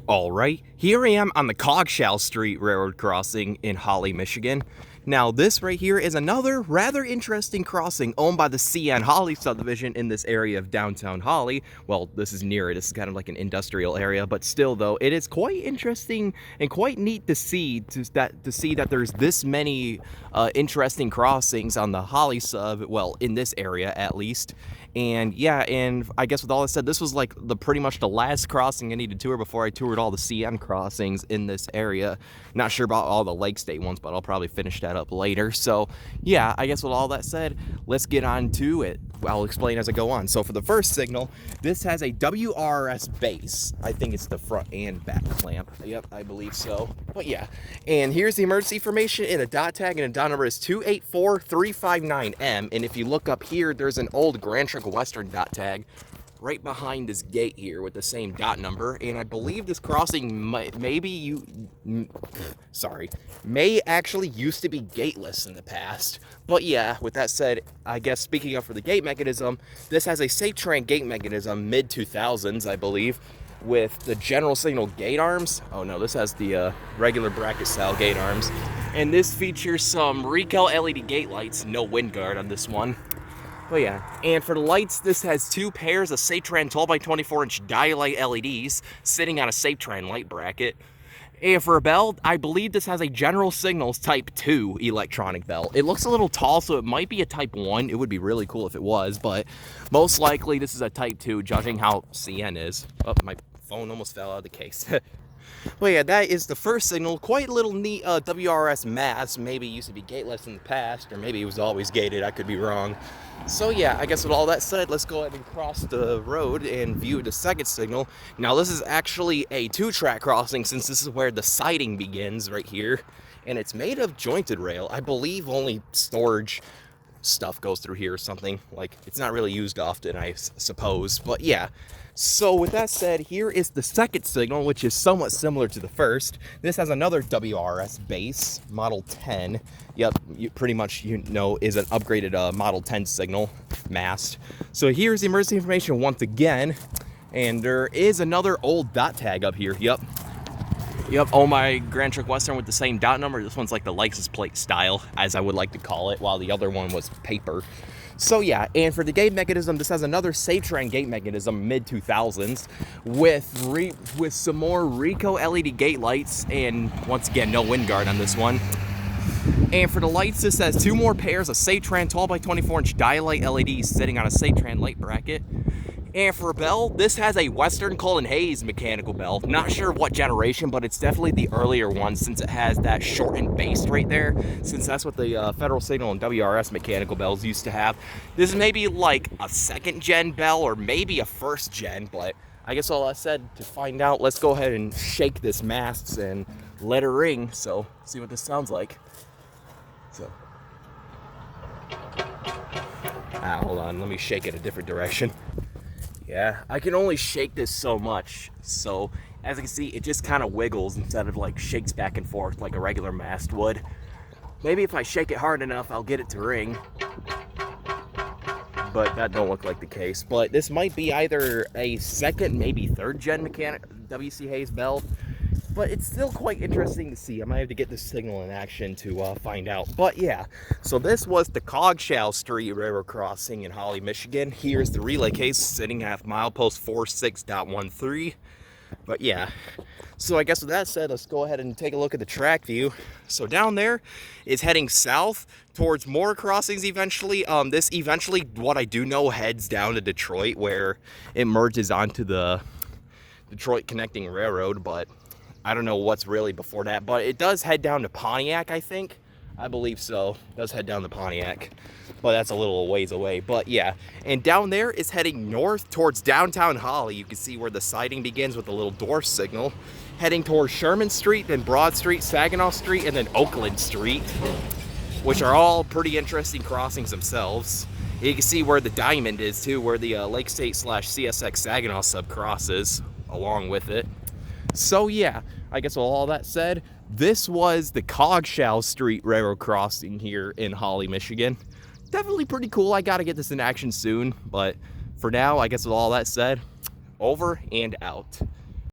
Alright, here I am on the Cogshall Street Railroad crossing in Holly, Michigan. Now this right here is another rather interesting crossing owned by the C.N. Holly subdivision in this area of downtown Holly. Well, this is near it. This is kind of like an industrial area, but still though, it is quite interesting and quite neat to see that there's this many interesting crossings on the Holly sub, well, in this area at least. And yeah, and I guess with all that said, this was like pretty much the last crossing I needed to tour before I toured all the CN crossings in this area. Not sure about all the Lake State ones, but I'll probably finish that up later. So yeah, I guess with all that said, let's get on to it. I'll explain as I go on. So for the first signal, this has a WRS base. I think it's the front and back clamp. Yep, I believe so. But yeah, and here's the emergency information in a dot tag, and a dot number is 284359M. And if you look up here, there's an old Grand Trunk Western dot tag right behind this gate here with the same dot number, and I believe this crossing may actually used to be gateless in the past. But yeah, with that said, I guess speaking of for the gate mechanism, this has a SafeTran gate mechanism mid-2000s, I believe, with the general signal gate arms. Oh no, this has the regular bracket style gate arms, and this features some Rico LED gate lights, no wind guard on this one. But yeah, and for the lights, this has two pairs of SafeTran 12x24-inch dialight LEDs sitting on a SafeTran light bracket. And for a bell, I believe this has a General Signals Type 2 electronic bell. It looks a little tall, so it might be a Type 1. It would be really cool if it was, but most likely this is a Type 2, judging how CN is. Oh, my phone almost fell out of the case. Well, yeah, that is the first signal. Quite a little neat WRS mass. Maybe it used to be gateless in the past, or maybe it was always gated. I could be wrong. So yeah, I guess with all that said, let's go ahead and cross the road and view the second signal. Now this is actually a two-track crossing, since this is where the siding begins right here. And it's made of jointed rail. I believe only storage stuff goes through here or something. Like, it's not really used often, I suppose. But yeah, so with that said, here is the second signal, which is somewhat similar to the first. This has another WRS base, Model 10. Yep, pretty much, is an upgraded Model 10 signal mast. So here's the emergency information once again, and there is another old dot tag up here. Yep, oh, my Grand Trunk Western with the same dot number. This one's like the license plate style, as I would like to call it, while the other one was paper. So yeah, and for the gate mechanism, this has another SafeTran gate mechanism mid-2000s with some more Rico LED gate lights, and once again, no wind guard on this one. And for the lights, this has two more pairs of SafeTran 12x24-inch dialight LEDs sitting on a SafeTran light bracket. And for a bell, this has a Western Cullen Hayes mechanical bell. Not sure what generation, but it's definitely the earlier one, since it has that shortened base right there, since that's what the Federal Signal and WRS mechanical bells used to have. This is maybe like a second gen bell, or maybe a first gen, but I guess all I said to find out, let's go ahead and shake this mast and let it ring. So see what this sounds like. So, hold on, let me shake it a different direction. Yeah, I can only shake this so much, so as you can see, it just kind of wiggles instead of like shakes back and forth like a regular mast would. Maybe if I shake it hard enough, I'll get it to ring, but that don't look like the case. But this might be either a second, maybe third gen mechanic WC Hayes bell, but it's still quite interesting to see. I might have to get this signal in action to find out. But yeah, so this was the Cogshall Street Railroad crossing in Holly, Michigan. Here's the relay case sitting at milepost 46.13. But yeah, so I guess with that said, let's go ahead and take a look at the track view. So down there is heading south towards more crossings eventually. This eventually, what I do know, heads down to Detroit, where it merges onto the Detroit Connecting Railroad, but I don't know what's really before that, but it does head down to Pontiac, I think. I believe so. It does head down to Pontiac, but that's a little ways away. But yeah, and down there is heading north towards downtown Holly. You can see where the siding begins with a little door signal, heading towards Sherman Street, then Broad Street, Saginaw Street, and then Oakland Street, which are all pretty interesting crossings themselves. You can see where the diamond is too, where the Lake State / CSX Saginaw sub crosses along with it. So yeah, I guess with all that said, this was the Cogshall Street Railroad crossing here in Holly, Michigan. Definitely pretty cool. I gotta get this in action soon, but for now, I guess with all that said, over and out.